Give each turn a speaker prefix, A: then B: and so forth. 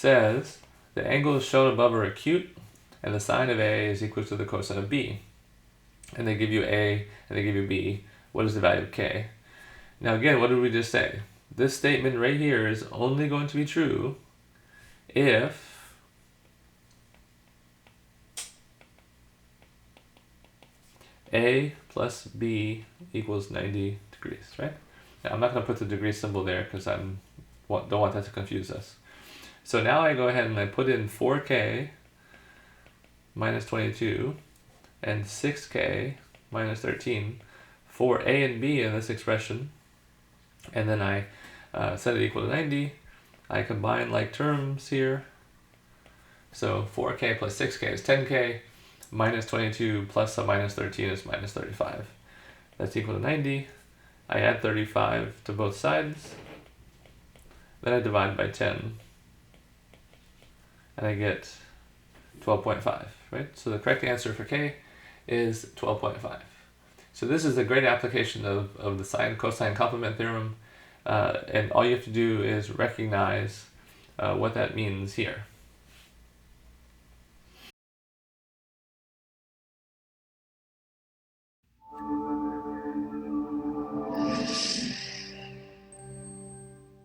A: says the angles shown above are acute, and the sine of A is equal to the cosine of B. And they give you A, and they give you B. What is the value of K? Now again, what did we just say? This statement right here is only going to be true if A plus B equals 90 degrees, right? Now I'm not going to put the degree symbol there because I don't want that to confuse us. So now I go ahead and I put in 4K minus 22 and 6K minus 13 for A and B in this expression, and then I set it equal to 90. I combine like terms here, so 4K plus 6K is 10K, minus 22 plus a minus 13 is minus 35. That's equal to 90. I add 35 to both sides, then I divide by 10, and I get 12.5, right? So the correct answer for K is 12.5. So this is a great application of the sine-cosine complement theorem, and all you have to do is recognize what that means here.